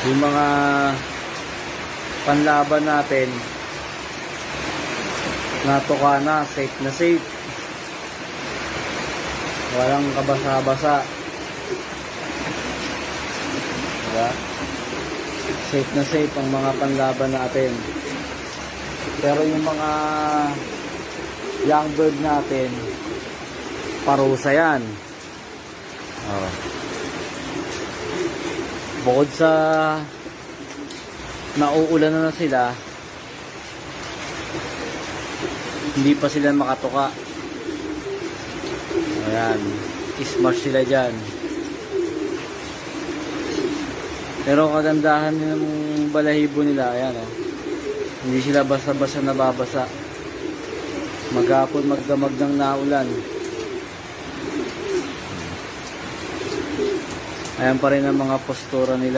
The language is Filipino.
Yung mga panlaban natin, natuka na, safe na safe. Walang kabasa-basa. Diba? Safe na safe ang mga panlaban natin. Pero yung mga young bird natin, parusa yan. Oh. Bukod sa nauulan na sila, hindi pa sila makatuka. Ayan, smash sila dyan. Pero kagandahan ng balahibo nila, ayan oh. Hindi sila basta-basta nababasa. Maghapon magdamag ng naulan. Ayan pa rin ang mga postura nila.